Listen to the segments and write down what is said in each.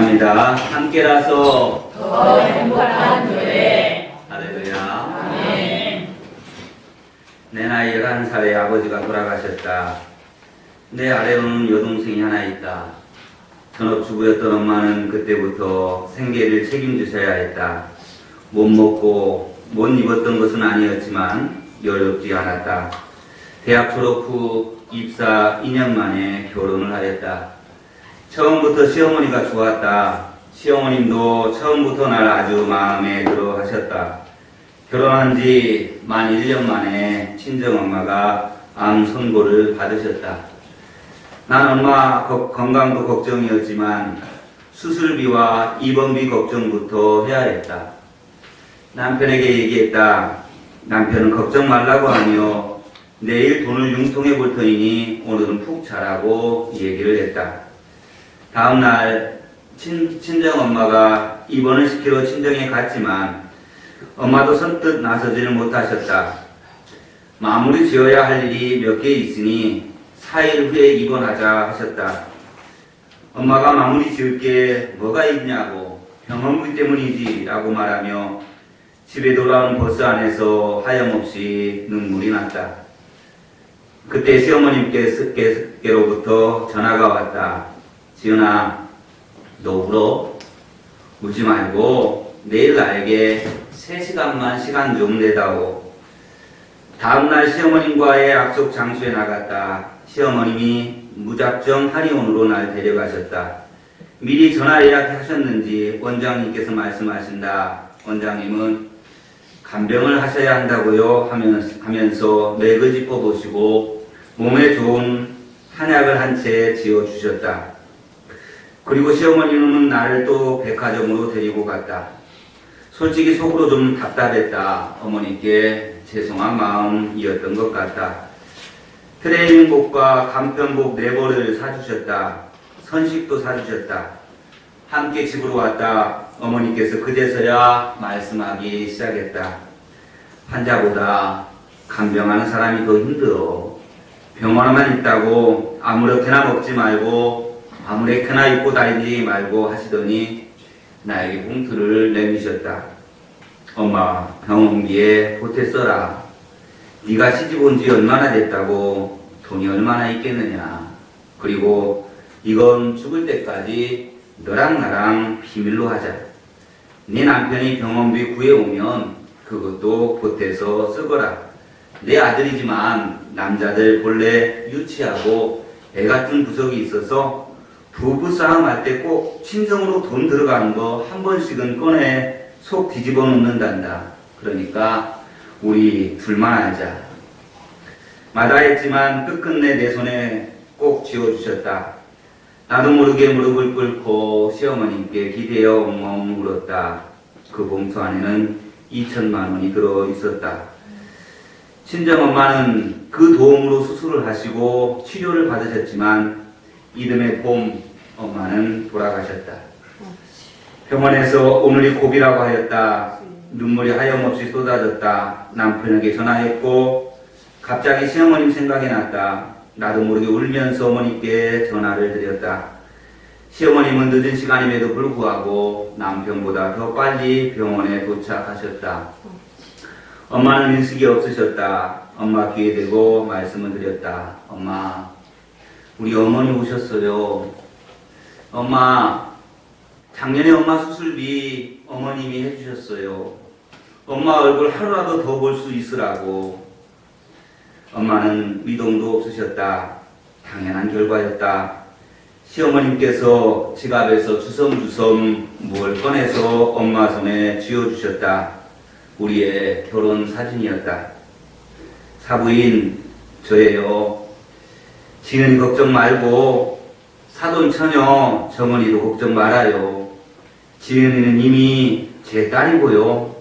찬양합니다. 함께라서 더 행복한 교회. 할렐루야. 아멘. 내 나이 11살에 아버지가 돌아가셨다. 내 아래로는 여동생이 하나 있다. 전업주부였던 엄마는 그때부터 생계를 책임지셔야 했다. 못 먹고 못 입었던 것은 아니었지만 여롭지 않았다. 대학 졸업 후 입사 2년 만에 결혼을 하였다. 처음부터 시어머니가 좋았다. 시어머님도 처음부터 날 아주 마음에 들어 하셨다. 결혼한 지 만 1년 만에 친정엄마가 암 선고를 받으셨다. 난 엄마 건강도 걱정이었지만 수술비와 입원비 걱정부터 해야 했다. 남편에게 얘기했다. 남편은 걱정 말라고 하며 내일 돈을 융통해 볼 터이니 오늘은 푹 자라고 얘기를 했다. 다음날 친정엄마가 입원을 시키러 친정에 갔지만 엄마도 선뜻 나서지를 못하셨다. 마무리 지어야 할 일이 몇 개 있으니 4일 후에 입원하자 하셨다. 엄마가 마무리 지을 게 뭐가 있냐고 병원비 때문이지 라고 말하며 집에 돌아온 버스 안에서 하염없이 눈물이 났다. 그때 시어머님께로부터 전화가 왔다. 지은아, 너 울어? 울지 말고 내일 나에게 3시간만 시간 좀 내다오. 다음날 시어머님과의 약속 장소에 나갔다. 시어머님이 무작정 한의원으로 날 데려가셨다. 미리 전화 예약하셨는지 원장님께서 말씀하신다. 원장님은 간병을 하셔야 한다고요 하면서 매거지 뽑으시고 몸에 좋은 한약을 한 채 지어주셨다. 그리고 시어머니는 나를 또 백화점으로 데리고 갔다. 솔직히 속으로 좀 답답했다. 어머니께 죄송한 마음이었던 것 같다. 트레이닝복과 간편복 4벌을 사주셨다. 선식도 사주셨다. 함께 집으로 왔다. 어머니께서 그제서야 말씀하기 시작했다. 환자보다 간병하는 사람이 더 힘들어. 병원에만 있다고 아무렇게나 먹지 말고 아무렇게나 입고 다니지 말고 하시더니 나에게 봉투를 내미셨다. 엄마, 병원비에 보태 써라. 네가 시집 온 지 얼마나 됐다고 돈이 얼마나 있겠느냐. 그리고 이건 죽을 때까지 너랑 나랑 비밀로 하자. 네 남편이 병원비 구해오면 그것도 보태서 쓰거라. 내 아들이지만 남자들 본래 유치하고 애 같은 구석이 있어서 부부싸움 할 때 꼭 친정으로 돈 들어가는 거 한 번씩은 꺼내 속 뒤집어 놓는단다. 그러니까 우리 둘만 알자. 마다했지만 끝끝내 내 손에 꼭 쥐어주셨다. 나도 모르게 무릎을 꿇고 시어머님께 기대어 엉엉 울었다. 그 봉투 안에는 2천만 원이 들어있었다. 친정엄마는 그 도움으로 수술을 하시고 치료를 받으셨지만 이듬해 봄 엄마는 돌아가셨다. 병원에서 오늘이 고비라고 하였다. 눈물이 하염없이 쏟아졌다. 남편에게 전화했고 갑자기 시어머님 생각이 났다. 나도 모르게 울면서 어머니께 전화를 드렸다. 시어머님은 늦은 시간임에도 불구하고 남편보다 더 빨리 병원에 도착하셨다. 엄마는 인식이 없으셨다. 엄마 귀에 대고 말씀을 드렸다. 엄마, 우리 어머니 오셨어요. 엄마, 작년에 엄마 수술비 어머님이 해주셨어요. 엄마 얼굴 하루라도 더 볼 수 있으라고. 엄마는 미동도 없으셨다. 당연한 결과였다. 시어머님께서 지갑에서 주섬주섬 뭘 꺼내서 엄마 손에 쥐어주셨다. 우리의 결혼 사진이었다. 사부인 저예요. 지은이 걱정 말고 사돈 처녀 정은이도 걱정 말아요. 지은이는 이미 제 딸이고요.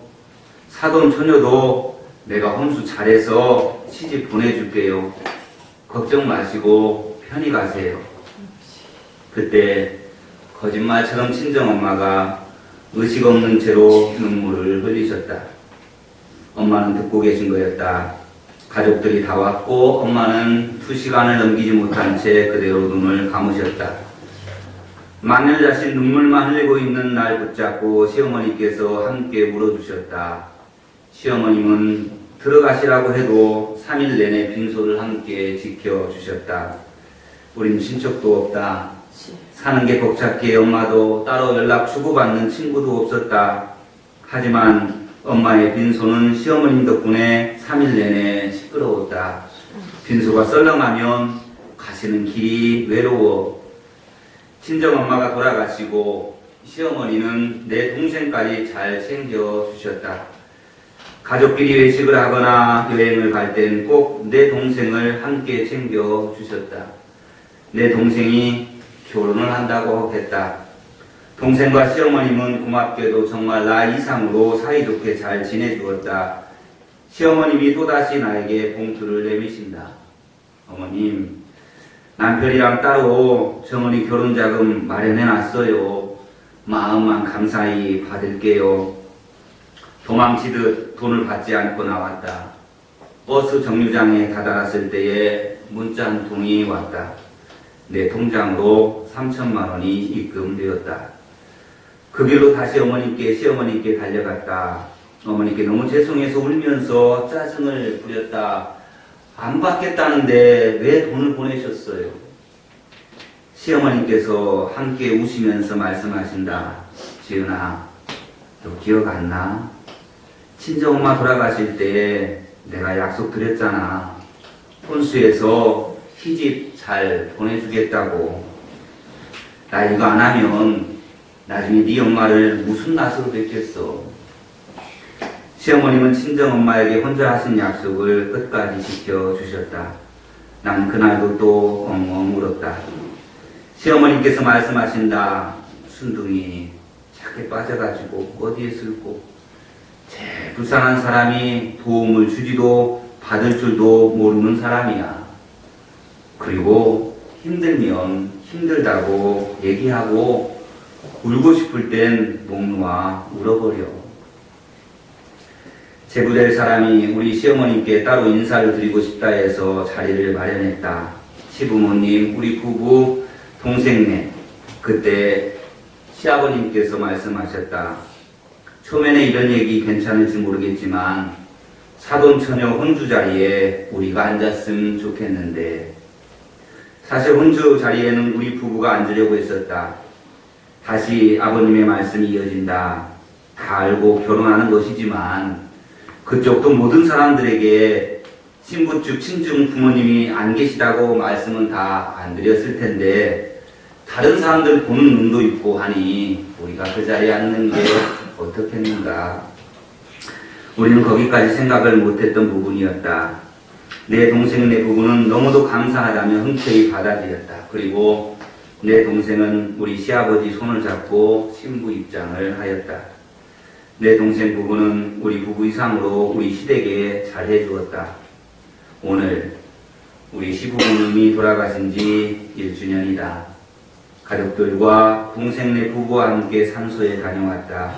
사돈 처녀도 내가 혼수 잘해서 시집 보내줄게요. 걱정 마시고 편히 가세요. 그때 거짓말처럼 친정엄마가 의식 없는 채로 눈물을 흘리셨다. 엄마는 듣고 계신 거였다. 가족들이 다 왔고 엄마는 2시간을 넘기지 못한 채 그대로 눈을 감으셨다. 마늘 자신 눈물만 흘리고 있는 날 붙잡고 시어머니께서 함께 물어주셨다. 시어머님은 들어가시라고 해도 3일 내내 빈소를 함께 지켜주셨다. 우린 친척도 없다. 사는 게 벅찼기에 엄마도 따로 연락 주고받는 친구도 없었다. 하지만 엄마의 빈소는 시어머님 덕분에 3일 내내 시끄러웠다. 빈소가 썰렁하면 가시는 길이 외로워. 친정엄마가 돌아가시고 시어머니는 내 동생까지 잘 챙겨주셨다. 가족끼리 외식을 하거나 여행을 갈 땐 꼭 내 동생을 함께 챙겨주셨다. 내 동생이 결혼을 한다고 했다. 동생과 시어머님은 고맙게도 정말 나 이상으로 사이좋게 잘 지내주었다. 시어머님이 또다시 나에게 봉투를 내미신다. 어머님, 남편이랑 따로 정원이 결혼자금 마련해놨어요. 마음만 감사히 받을게요. 도망치듯 돈을 받지 않고 나왔다. 버스 정류장에 다다랐을 때에 문자 한 통이 왔다. 내 통장으로 3천만 원이 입금되었다. 그 길로 다시 시어머니께 달려갔다. 어머니께 너무 죄송해서 울면서 짜증을 부렸다. 안 받겠다는데 왜 돈을 보내셨어요? 시어머니께서 함께 우시면서 말씀하신다. 지은아, 너 기억 안 나? 친정엄마 돌아가실 때 내가 약속 드렸잖아. 혼수해서 시집 잘 보내주겠다고. 나 이거 안 하면 나중에 네 엄마를 무슨 낯으로 뵙겠어. 시어머님은 친정엄마에게 혼자 하신 약속을 끝까지 지켜주셨다. 난 그날도 또 엉엉 울었다. 시어머님께서 말씀하신다. 순둥이 착해 빠져가지고 어디에 쓸고. 제일 불쌍한 사람이 도움을 주지도 받을 줄도 모르는 사람이야. 그리고 힘들면 힘들다고 얘기하고 울고 싶을 땐 목 놓아 울어버려. 제부될 사람이 우리 시어머님께 따로 인사를 드리고 싶다 해서 자리를 마련했다. 시부모님, 우리 부부, 동생네. 그때 시아버님께서 말씀하셨다. 초면에 이런 얘기 괜찮을지 모르겠지만 사돈처녀 혼주 자리에 우리가 앉았으면 좋겠는데. 사실 혼주 자리에는 우리 부부가 앉으려고 했었다. 다시 아버님의 말씀이 이어진다. 다 알고 결혼하는 것이지만 그쪽도 모든 사람들에게 신부 측 친정 부모님이 안 계시다고 말씀은 다 안 드렸을 텐데 다른 사람들 보는 눈도 있고 하니 우리가 그 자리에 앉는 게 어떻겠는가. 우리는 거기까지 생각을 못했던 부분이었다. 내 동생 내 부부는 너무도 감사하다며 흔쾌히 받아들였다. 그리고 내 동생은 우리 시아버지 손을 잡고 신부 입장을 하였다. 내 동생 부부는 우리 부부 이상으로 우리 시댁에 잘해주었다. 오늘 우리 시부모님이 돌아가신 지 1주년이다. 가족들과 동생네 부부와 함께 산소에 다녀왔다.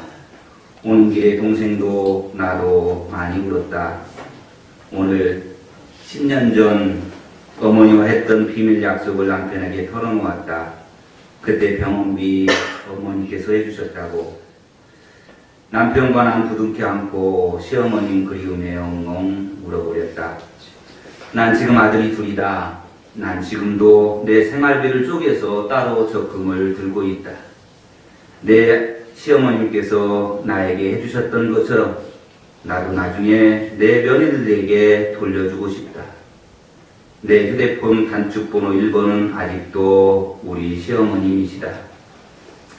오는 길에 동생도 나도 많이 울었다. 오늘 10년 전 어머니와 했던 비밀 약속을 남편에게 털어놓았다. 그때 병원비 어머니께서 해주셨다고. 남편과 난 부둥켜 안고 시어머님 그리움에 엉엉 울어버렸다. 난 지금 아들이 둘이다. 난 지금도 내 생활비를 쪼개서 따로 적금을 들고 있다. 내 시어머님께서 나에게 해주셨던 것처럼 나도 나중에 내 며느리들에게 돌려주고 싶다. 내 휴대폰 단축번호 1번은 아직도 우리 시어머님이시다.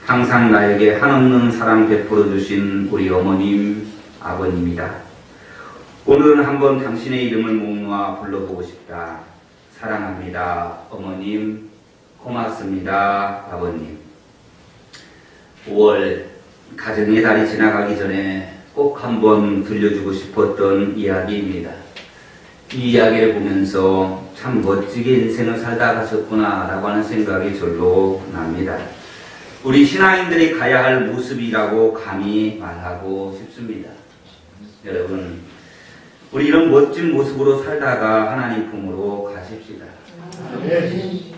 항상 나에게 한없는 사랑 베풀어 주신 우리 어머님, 아버님이다. 오늘은 한번 당신의 이름을 목 놓아 불러보고 싶다. 사랑합니다, 어머님. 고맙습니다, 아버님. 5월 가정의 달이 지나가기 전에 꼭 한번 들려주고 싶었던 이야기입니다. 이 이야기를 보면서 참 멋지게 인생을 살다 가셨구나 라고 하는 생각이 절로 납니다. 우리 신앙인들이 가야 할 모습이라고 감히 말하고 싶습니다. 여러분, 우리 이런 멋진 모습으로 살다가 하나님 품으로 가십시다.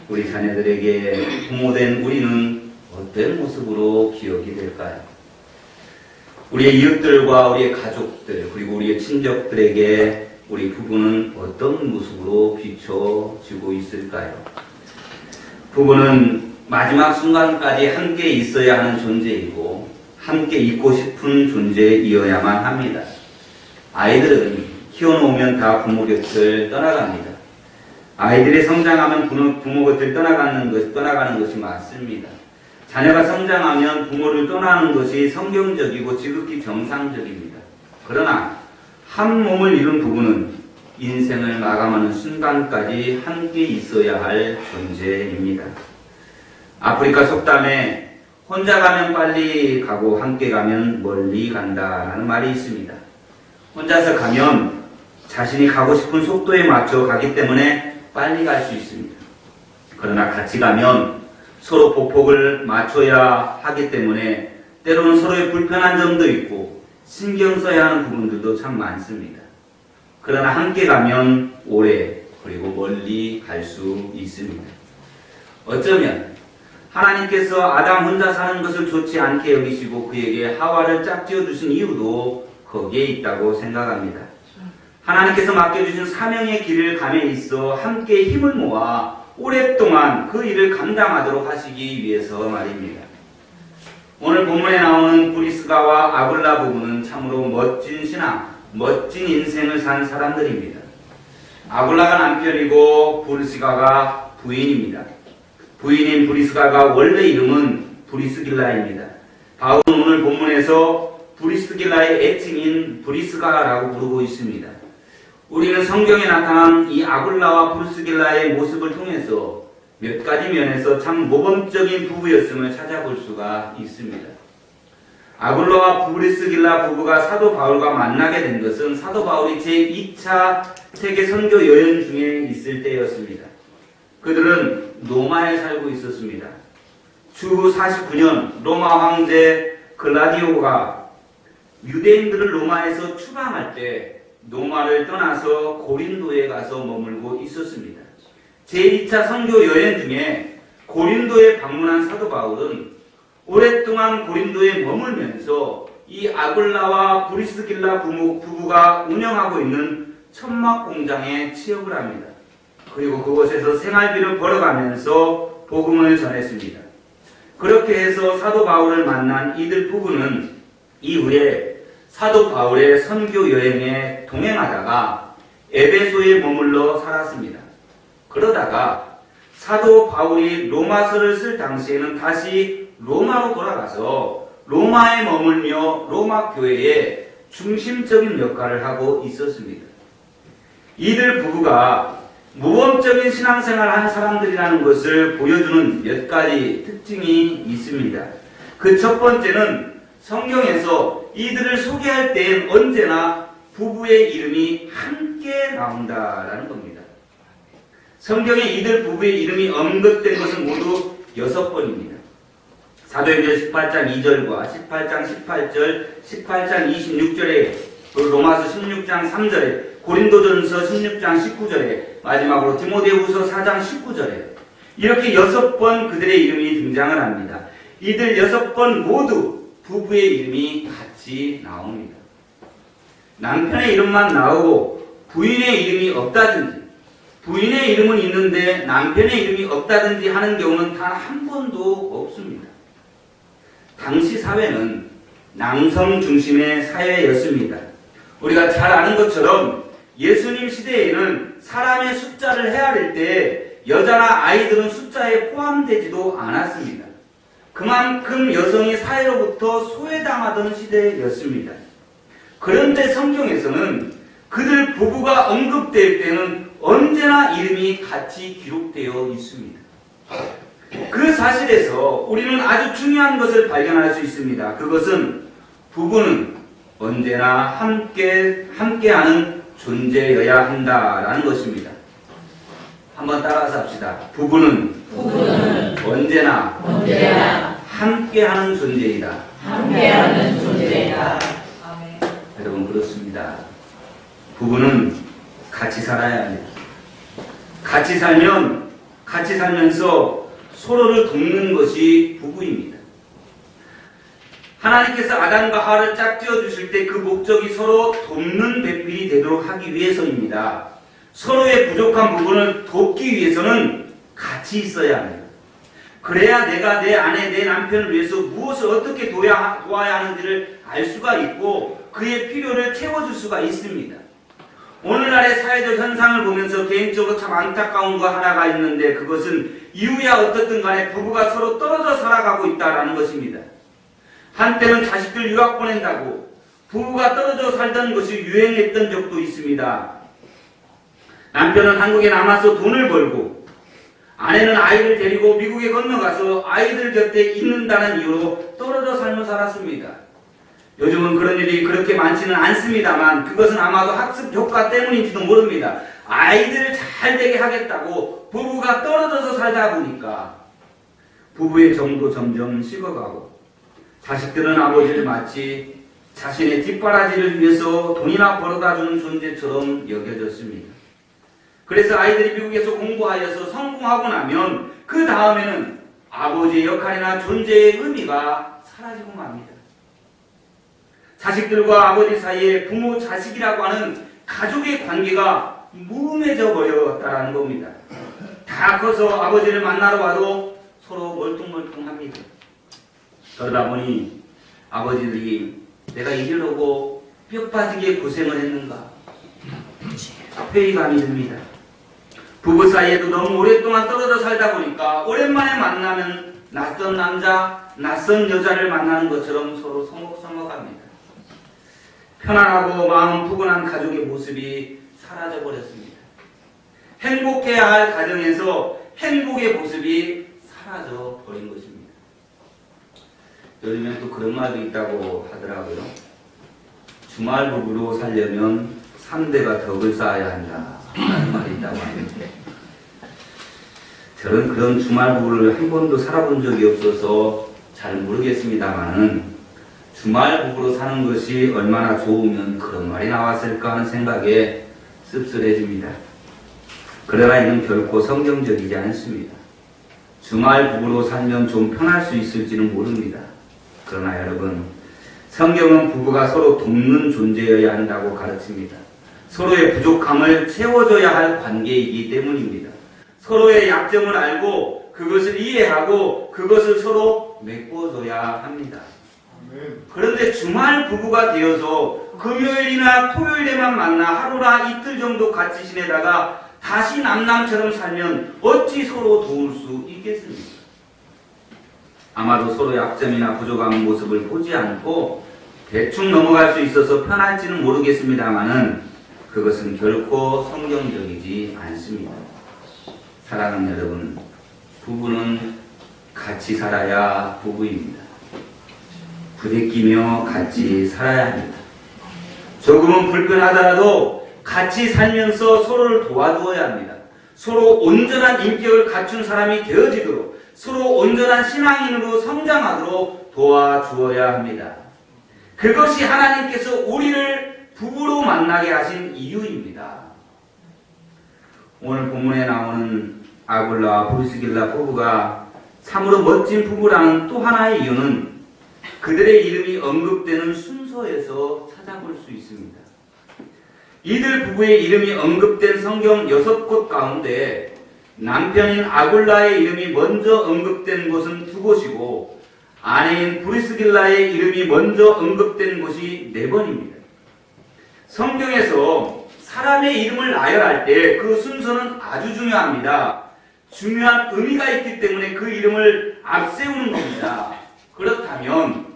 우리 자녀들에게 부모된 우리는 어떤 모습으로 기억이 될까요? 우리의 이웃들과 우리의 가족들 그리고 우리의 친족들에게 우리 부부는 어떤 모습으로 비춰지고 있을까요? 부부는 마지막 순간까지 함께 있어야 하는 존재이고 함께 있고 싶은 존재이어야만 합니다. 아이들은 키워놓으면 다 부모 곁을 떠나갑니다. 아이들이 성장하면 부모 곁을 떠나가는 것이 맞습니다. 자녀가 성장하면 부모를 떠나는 것이 성경적이고 지극히 정상적입니다. 그러나 한 몸을 이룬 부부는 인생을 마감하는 순간까지 함께 있어야 할 존재입니다. 아프리카 속담에 혼자 가면 빨리 가고 함께 가면 멀리 간다라는 말이 있습니다. 혼자서 가면 자신이 가고 싶은 속도에 맞춰 가기 때문에 빨리 갈 수 있습니다. 그러나 같이 가면 서로 보폭을 맞춰야 하기 때문에 때로는 서로의 불편한 점도 있고 신경 써야 하는 부분들도 참 많습니다. 그러나 함께 가면 오래 그리고 멀리 갈 수 있습니다. 어쩌면 하나님께서 아담 혼자 사는 것을 좋지 않게 여기시고 그에게 하와를 짝지어 주신 이유도 거기에 있다고 생각합니다. 하나님께서 맡겨주신 사명의 길을 감에 있어 함께 힘을 모아 오랫동안 그 일을 감당하도록 하시기 위해서 말입니다. 오늘 본문에 나오는 브리스가와 아굴라 부부는 참으로 멋진 신앙, 멋진 인생을 산 사람들입니다. 아굴라가 남편이고 브리스가가 부인입니다. 부인인 브리스가가 원래 이름은 브리스길라입니다. 바울은 오늘 본문에서 브리스길라의 애칭인 브리스가라고 부르고 있습니다. 우리는 성경에 나타난 이 아굴라와 브리스길라의 모습을 통해서 몇 가지 면에서 참 모범적인 부부였음을 찾아볼 수가 있습니다. 아굴라와 브리스길라 부부가 사도 바울과 만나게 된 것은 사도 바울이 제2차 세계 선교 여행 중에 있을 때였습니다. 그들은 로마에 살고 있었습니다. 주 49년 로마 황제 글라디오가 유대인들을 로마에서 추방할 때 로마를 떠나서 고린도에 가서 머물고 있었습니다. 제2차 선교 여행 중에 고린도에 방문한 사도 바울은 오랫동안 고린도에 머물면서 이 아굴라와 브리스길라 부부가 운영하고 있는 천막 공장에 취업을 합니다. 그리고 그곳에서 생활비를 벌어가면서 복음을 전했습니다. 그렇게 해서 사도 바울을 만난 이들 부부는 이후에 사도 바울의 선교 여행에 동행하다가 에베소에 머물러 살았습니다. 그러다가 사도 바울이 로마서를 쓸 당시에는 다시 로마로 돌아가서 로마에 머물며 로마 교회의 중심적인 역할을 하고 있었습니다. 이들 부부가 모범적인 신앙생활을 한 사람들이라는 것을 보여주는 몇 가지 특징이 있습니다. 그 첫 번째는 성경에서 이들을 소개할 때엔 언제나 부부의 이름이 함께 나온다라는 겁니다. 성경에 이들 부부의 이름이 언급된 것은 모두 6번입니다. 사도행전 18장 2절과 18장 18절, 18장 26절에 로마서 16장 3절에 고린도전서 16장 19절에 마지막으로 디모데후서 4장 19절에 이렇게 6번 그들의 이름이 등장을 합니다. 이들 6번 모두 부부의 이름이 같이 나옵니다. 남편의 이름만 나오고 부인의 이름이 없다든지 부인의 이름은 있는데 남편의 이름이 없다든지 하는 경우는 단 한 번도 없습니다. 당시 사회는 남성 중심의 사회였습니다. 우리가 잘 아는 것처럼 예수님 시대에는 사람의 숫자를 헤아릴 때 여자나 아이들은 숫자에 포함되지도 않았습니다. 그만큼 여성이 사회로부터 소외당하던 시대였습니다. 그런데 성경에서는 그들 부부가 언급될 때는 언제나 이름이 같이 기록되어 있습니다. 그 사실에서 우리는 아주 중요한 것을 발견할 수 있습니다. 그것은 부부는 언제나 함께하는 존재여야 한다라는 것입니다. 한번 따라서 합시다. 부부는 언제나 함께하는 존재이다. 함께하는 존재이다. 여러분 그렇습니다. 부부는 같이 살아야 합니다. 같이 살면서 서로를 돕는 것이 부부입니다. 하나님께서 아담과 하와를 짝지어 주실 때 그 목적이 서로 돕는 배필이 되도록 하기 위해서입니다. 서로의 부족한 부분을 돕기 위해서는 같이 있어야 합니다. 그래야 내가 내 아내, 내 남편을 위해서 무엇을 어떻게 도와야 하는지를 알 수가 있고 그의 필요를 채워줄 수가 있습니다. 오늘날의 사회적 현상을 보면서 개인적으로 참 안타까운 거 하나가 있는데 그것은 이유야 어떻든 간에 부부가 서로 떨어져 살아가고 있다는 것입니다. 한때는 자식들 유학 보낸다고 부부가 떨어져 살던 것이 유행했던 적도 있습니다. 남편은 한국에 남아서 돈을 벌고 아내는 아이를 데리고 미국에 건너가서 아이들 곁에 있는다는 이유로 떨어져 삶을 살았습니다. 요즘은 그런 일이 그렇게 많지는 않습니다만 그것은 아마도 학습 효과 때문인지도 모릅니다. 아이들을 잘 되게 하겠다고 부부가 떨어져서 살다 보니까 부부의 정도 점점 식어가고 자식들은 아버지를 마치 자신의 뒷바라지를 위해서 돈이나 벌어다주는 존재처럼 여겨졌습니다. 그래서 아이들이 미국에서 공부하여서 성공하고 나면 그 다음에는 아버지의 역할이나 존재의 의미가 사라지고 맙니다. 자식들과 아버지 사이에 부모 자식이라고 하는 가족의 관계가 무음해져 버렸다는 겁니다. 다 커서 아버지를 만나러 와도 서로 멀뚱멀뚱합니다. 그러다 보니 아버지들이 내가 이러려고 뼈 빠지게 고생을 했는가 회의감이 듭니다. 부부 사이에도 너무 오랫동안 떨어져 살다 보니까 오랜만에 만나면 낯선 남자, 낯선 여자를 만나는 것처럼 서로 서먹서먹합니다. 편안하고 마음 푸근한 가족의 모습이 사라져 버렸습니다. 행복해야 할 가정에서 행복의 모습이 사라져 버린 것입니다. 요즘엔 또 그런 말도 있다고 하더라고요. 주말 부부로 살려면 3대가 덕을 쌓아야 한다 라는 말이 있다고 하는데 저는 그런 주말 부부를 한 번도 살아본 적이 없어서 잘 모르겠습니다만은 주말 부부로 사는 것이 얼마나 좋으면 그런 말이 나왔을까 하는 생각에 씁쓸해집니다. 그러나 이는 결코 성경적이지 않습니다. 주말 부부로 살면 좀 편할 수 있을지는 모릅니다. 그러나 여러분, 성경은 부부가 서로 돕는 존재여야 한다고 가르칩니다. 서로의 부족함을 채워줘야 할 관계이기 때문입니다. 서로의 약점을 알고 그것을 이해하고 그것을 서로 메꿔줘야 합니다. 그런데 주말 부부가 되어서 금요일이나 토요일에만 만나 하루나 이틀 정도 같이 지내다가 다시 남남처럼 살면 어찌 서로 도울 수 있겠습니까? 아마도 서로 약점이나 부족한 모습을 보지 않고 대충 넘어갈 수 있어서 편할지는 모르겠습니다만은 그것은 결코 성경적이지 않습니다. 사랑하는 여러분, 부부는 같이 살아야 부부입니다. 부대끼며 같이 살아야 합니다. 조금은 불편하더라도 같이 살면서 서로를 도와주어야 합니다. 서로 온전한 인격을 갖춘 사람이 되어지도록 서로 온전한 신앙인으로 성장하도록 도와주어야 합니다. 그것이 하나님께서 우리를 부부로 만나게 하신 이유입니다. 오늘 본문에 나오는 아굴라와 브리스길라 부부가 참으로 멋진 부부라는 또 하나의 이유는 그들의 이름이 언급되는 순서에서 찾아볼 수 있습니다. 이들 부부의 이름이 언급된 성경 6곳 가운데 남편인 아굴라의 이름이 먼저 언급된 곳은 2곳이고 아내인 브리스길라의 이름이 먼저 언급된 곳이 4번입니다. 성경에서 사람의 이름을 나열할 때 그 순서는 아주 중요합니다. 중요한 의미가 있기 때문에 그 이름을 앞세우는 겁니다. 그렇다면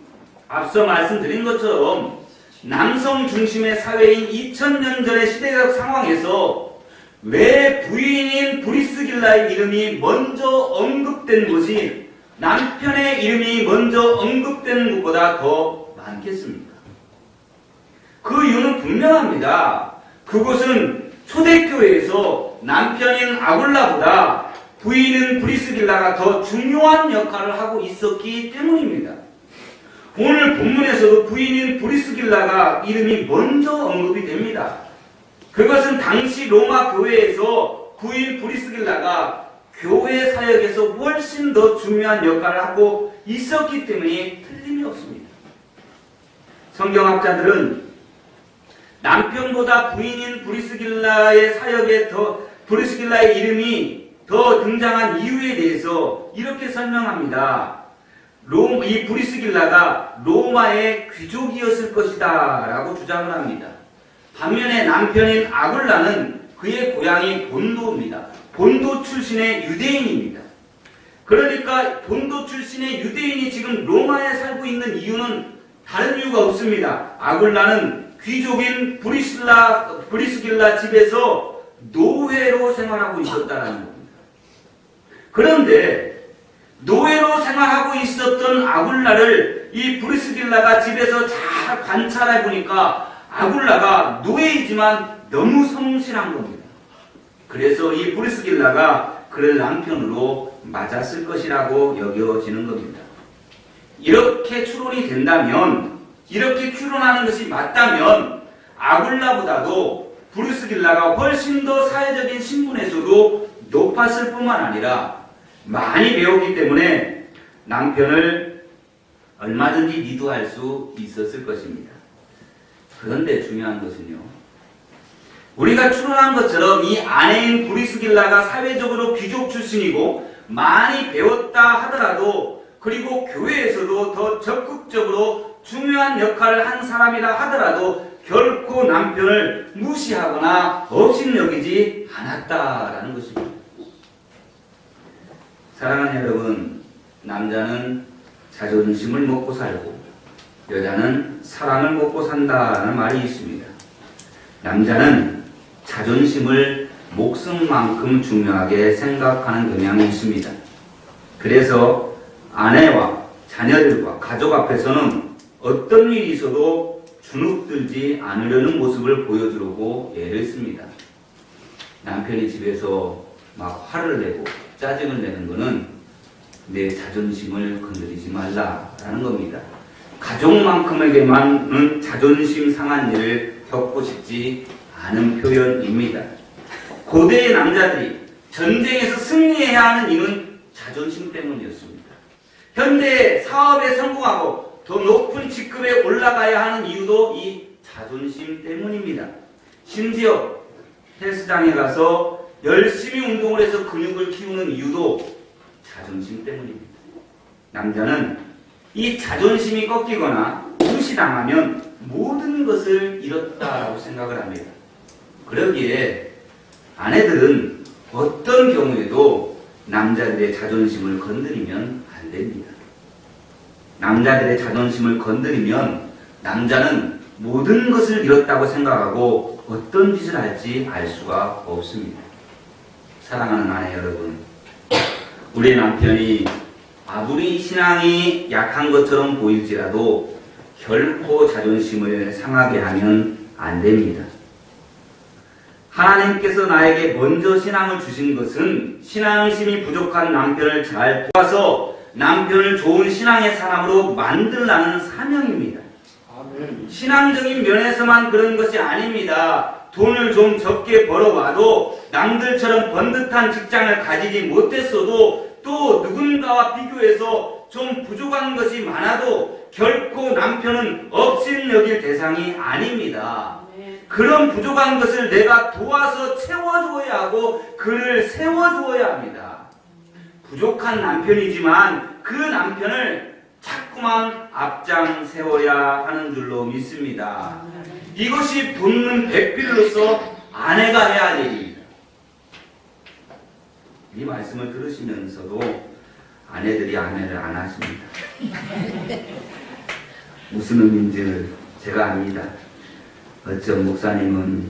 앞서 말씀드린 것처럼 남성 중심의 사회인 2000년 전의 시대적 상황에서 왜 부인인 브리스길라의 이름이 먼저 언급된 것이 남편의 이름이 먼저 언급된 것보다 더 많겠습니까? 그 이유는 분명합니다. 그것은 초대교회에서 남편인 아굴라보다 부인인 브리스길라가 더 중요한 역할을 하고 있었기 때문입니다. 오늘 본문에서도 부인인 브리스길라가 이름이 먼저 언급이 됩니다. 그것은 당시 로마 교회에서 부인 브리스길라가 교회 사역에서 훨씬 더 중요한 역할을 하고 있었기 때문에 틀림이 없습니다. 성경학자들은 남편보다 부인인 브리스길라의 사역에 브리스길라의 이름이 더 등장한 이유에 대해서 이렇게 설명합니다. 이 브리스길라가 로마의 귀족이었을 것이다 라고 주장을 합니다. 반면에 남편인 아굴라는 그의 고향이 본도입니다. 본도 출신의 유대인입니다. 그러니까 본도 출신의 유대인이 지금 로마에 살고 있는 이유는 다른 이유가 없습니다. 아굴라는 귀족인 브리스길라 집에서 노예로 생활하고 있었다는 겁니다. 그런데 노예로 생활하고 있었던 아굴라를 이 브리스길라가 집에서 잘 관찰해 보니까 아굴라가 노예이지만 너무 성실한 겁니다. 그래서 이 브리스길라가 그를 남편으로 맞았을 것이라고 여겨지는 겁니다. 이렇게 추론이 된다면, 이렇게 추론하는 것이 맞다면 아굴라보다도 브리스길라가 훨씬 더 사회적인 신분에서도 높았을 뿐만 아니라 많이 배웠기 때문에 남편을 얼마든지 리드할 수 있었을 것입니다. 그런데 중요한 것은요, 우리가 추론한 것처럼 이 아내인 브리스길라가 사회적으로 귀족 출신이고 많이 배웠다 하더라도, 그리고 교회에서도 더 적극적으로 중요한 역할을 한 사람이라 하더라도 결코 남편을 무시하거나 업신여기지 않았다라는 것입니다. 사랑하는 여러분, 남자는 자존심을 먹고 살고 여자는 사랑을 먹고 산다라는 말이 있습니다. 남자는 자존심을 목숨만큼 중요하게 생각하는 경향이 있습니다. 그래서 아내와 자녀들과 가족 앞에서는 어떤 일이 있어도 주눅들지 않으려는 모습을 보여주려고 애를 씁니다. 남편이 집에서 막 화를 내고 짜증을 내는 것은 내 자존심을 건드리지 말라라는 겁니다. 가족만큼에게만은 자존심 상한 일을 겪고 싶지 않은 표현입니다. 고대의 남자들이 전쟁에서 승리해야 하는 이유는 자존심 때문이었습니다. 현대 사업에 성공하고 더 높은 직급에 올라가야 하는 이유도 이 자존심 때문입니다. 심지어 헬스장에 가서 열심히 운동을 해서 근육을 키우는 이유도 자존심 때문입니다. 남자는 이 자존심이 꺾이거나 무시당하면 모든 것을 잃었다라고 생각을 합니다. 그러기에 아내들은 어떤 경우에도 남자들의 자존심을 건드리면 안 됩니다. 남자들의 자존심을 건드리면 남자는 모든 것을 잃었다고 생각하고 어떤 짓을 할지 알 수가 없습니다. 사랑하는 아내 여러분, 우리 남편이 아무리 신앙이 약한 것처럼 보일지라도 결코 자존심을 상하게 하면 안 됩니다. 하나님께서 나에게 먼저 신앙을 주신 것은 신앙심이 부족한 남편을 잘 도와서 남편을 좋은 신앙의 사람으로 만들라는 사명입니다. 아멘. 신앙적인 면에서만 그런 것이 아닙니다. 돈을 좀 적게 벌어와도 남들처럼 번듯한 직장을 가지지 못했어도 또 누군가와 비교해서 좀 부족한 것이 많아도 결코 남편은 업신여길 대상이 아닙니다. 그런 부족한 것을 내가 도와서 채워주어야 하고 그를 세워주어야 합니다. 부족한 남편이지만 그 남편을 자꾸만 앞장 세워야 하는 줄로 믿습니다. 이것이 돕는 백비로서 아내가 해야 할 일입니다. 이 말씀을 들으시면서도 아내들이 아내를 안 하십니다. 무슨 의미인지를 제가 압니다. 어쩜 목사님은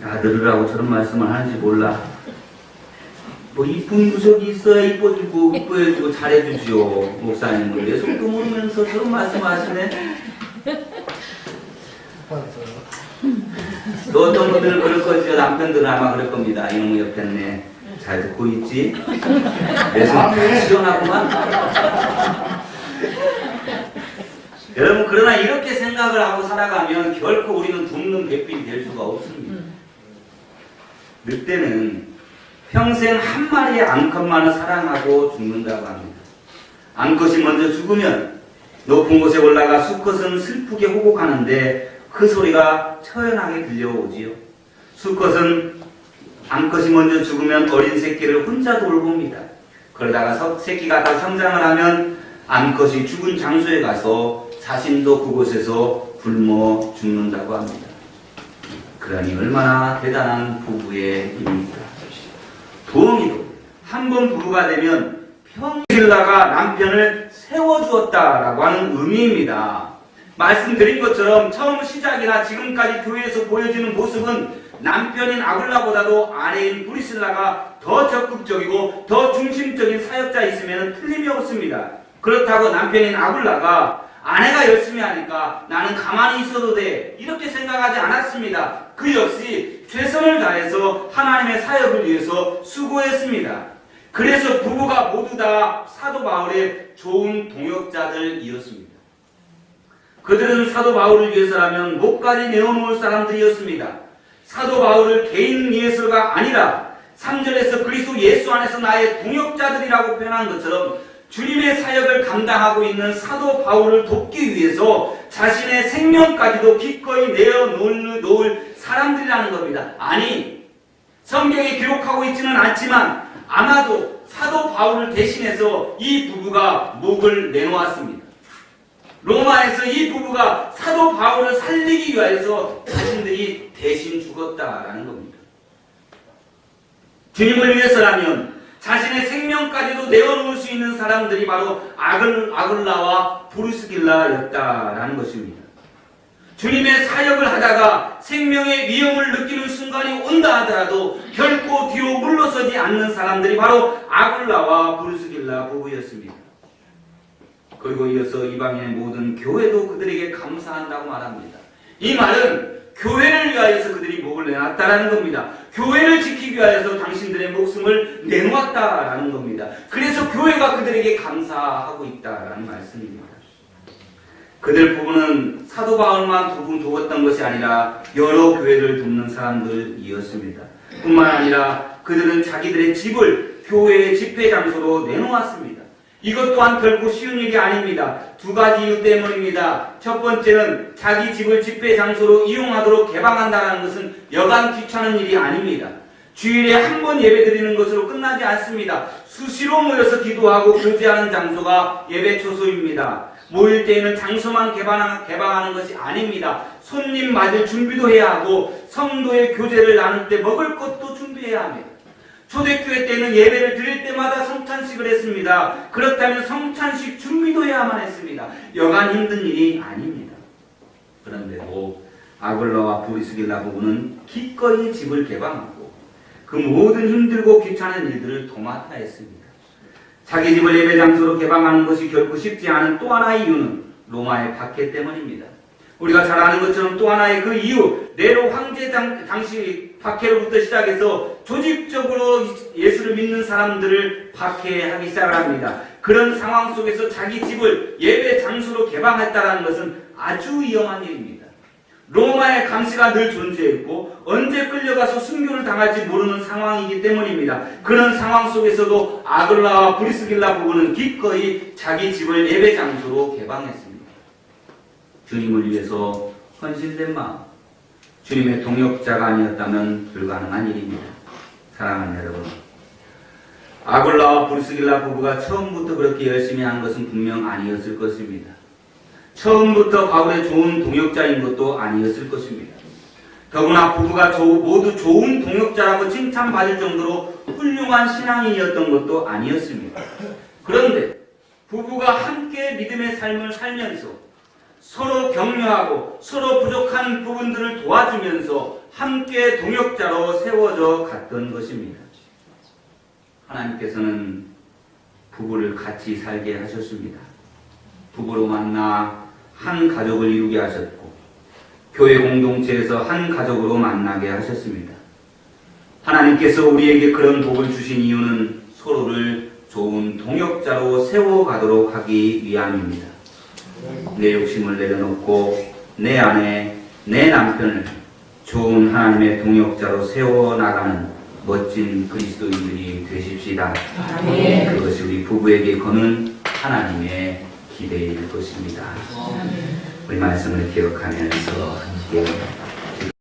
아들이라고 저런 말씀을 하는지 몰라. 뭐 이쁜 구석이 있어야 이뻐주고 이뻐해주고 잘해주지요. 목사님은 내 속도 모르면서 저런 말씀하시네. 또 어떤 분들은 그럴 거지요. 남편들은 아마 그럴 겁니다. 이놈의 옆에 있네. 잘 듣고 있지? 내 속 다 시원하구만. 여러분, 그러나 이렇게 생각을 하고 살아가면 결코 우리는 돕는 백빈이 될 수가 없습니다. 늑대는 평생 한 마리의 암컷만을 사랑하고 죽는다고 합니다. 암컷이 먼저 죽으면 높은 곳에 올라가 수컷은 슬프게 호곡하는데 그 소리가 처연하게 들려오지요. 수컷은 암컷이 먼저 죽으면 어린 새끼를 혼자 돌봅니다. 그러다가 새끼가 다 성장을 하면 암컷이 죽은 장소에 가서 자신도 그곳에서 굶어 죽는다고 합니다. 그러니 얼마나 대단한 부부의 힘입니까? 부엉이도 한 번 부부가 되면 평신라가 남편을 세워주었다라고 하는 의미입니다. 말씀드린 것처럼 처음 시작이나 지금까지 교회에서 보여지는 모습은 남편인 아굴라보다도 아내인 브리실라가 더 적극적이고 더 중심적인 사역자 있으면 틀림이 없습니다. 그렇다고 남편인 아굴라가 아내가 열심히 하니까 나는 가만히 있어도 돼 이렇게 생각하지 않았습니다. 그 역시 최선을 다해서 하나님의 사역을 위해서 수고했습니다. 그래서 부부가 모두 다 사도 바울의 좋은 동역자들이었습니다. 그들은 사도 바울을 위해서라면 목까지 내어놓을 사람들이었습니다. 사도 바울을 개인 위해서가 아니라 3절에서 그리스도 예수 안에서 나의 동역자들이라고 표현한 것처럼 주님의 사역을 감당하고 있는 사도 바울을 돕기 위해서 자신의 생명까지도 기꺼이 내어놓을 사람들이라는 겁니다. 아니, 성경에 기록하고 있지는 않지만 아마도 사도 바울을 대신해서 이 부부가 목을 내놓았습니다. 로마에서 이 부부가 사도 바울을 살리기 위해서 자신들이 대신 죽었다라는 겁니다. 주님을 위해서라면 자신의 생명까지도 내어놓을 수 있는 사람들이 바로 아글라와 브리스길라였다라는 것입니다. 주님의 사역을 하다가 생명의 위험을 느끼는 순간이 온다 하더라도 결코 뒤로 물러서지 않는 사람들이 바로 아글라와 브리스길라 부부였습니다. 그리고 이어서 이방인의 모든 교회도 그들에게 감사한다고 말합니다. 이 말은 교회를 위하여서 그들이 목을 내놨다라는 겁니다. 교회를 지키기 위하여서 당신들의 목숨을 내놓았다라는 겁니다. 그래서 교회가 그들에게 감사하고 있다라는 말씀입니다. 그들 부부는 사도 바울만 두 분 도웠던 것이 아니라 여러 교회를 돕는 사람들이었습니다. 뿐만 아니라 그들은 자기들의 집을 교회의 집회 장소로 내놓았습니다. 이것 또한 결코 쉬운 일이 아닙니다. 두 가지 이유 때문입니다. 첫 번째는 자기 집을 집회 장소로 이용하도록 개방한다는 것은 여간 귀찮은 일이 아닙니다. 주일에 한 번 예배드리는 것으로 끝나지 않습니다. 수시로 모여서 기도하고 교제하는 장소가 예배 초소입니다. 모일 때에는 장소만 개방하는 것이 아닙니다. 손님 맞을 준비도 해야 하고 성도의 교제를 나눌 때 먹을 것도 준비해야 합니다. 초대교회 때는 예배를 드릴 때마다 성찬식을 했습니다. 그렇다면 성찬식 준비도 해야만 했습니다. 여간 힘든 일이 아닙니다. 그런데도 아글라와 브리스길라 부부는 기꺼이 집을 개방하고 그 모든 힘들고 귀찮은 일들을 도맡아 했습니다. 자기 집을 예배 장소로 개방하는 것이 결코 쉽지 않은 또 하나의 이유는 로마의 박해 때문입니다. 우리가 잘 아는 것처럼 또 하나의 그 이유, 네로 황제 당시 박해로부터 시작해서 조직적으로 예수를 믿는 사람들을 박해하기 시작합니다. 그런 상황 속에서 자기 집을 예배 장소로 개방했다는 것은 아주 위험한 일입니다. 로마의 감시가 늘 존재했고 언제 끌려가서 순교를 당할지 모르는 상황이기 때문입니다. 그런 상황 속에서도 아글라와 브리스길라 부부는 기꺼이 자기 집을 예배 장소로 개방했습니다. 주님을 위해서 헌신된 마음, 주님의 동역자가 아니었다면 불가능한 일입니다. 사랑하는 여러분, 아글라와 브리스길라 부부가 처음부터 그렇게 열심히 한 것은 분명 아니었을 것입니다. 처음부터 바울의 좋은 동역자인 것도 아니었을 것입니다. 더구나 부부가 모두 좋은 동역자라고 칭찬받을 정도로 훌륭한 신앙인이었던 것도 아니었습니다. 그런데 부부가 함께 믿음의 삶을 살면서 서로 격려하고 서로 부족한 부분들을 도와주면서 함께 동역자로 세워져 갔던 것입니다. 하나님께서는 부부를 같이 살게 하셨습니다. 부부로 만나 한 가족을 이루게 하셨고 교회 공동체에서 한 가족으로 만나게 하셨습니다. 하나님께서 우리에게 그런 복을 주신 이유는 서로를 좋은 동역자로 세워가도록 하기 위함입니다. 내 욕심을 내려놓고 내 아내, 내 남편을 좋은 하나님의 동역자로 세워나가는 멋진 그리스도인들이 되십시다. 아멘. 그것이 우리 부부에게 거는 하나님의 기대일 것입니다. 우리 말씀을 기억하면서 함께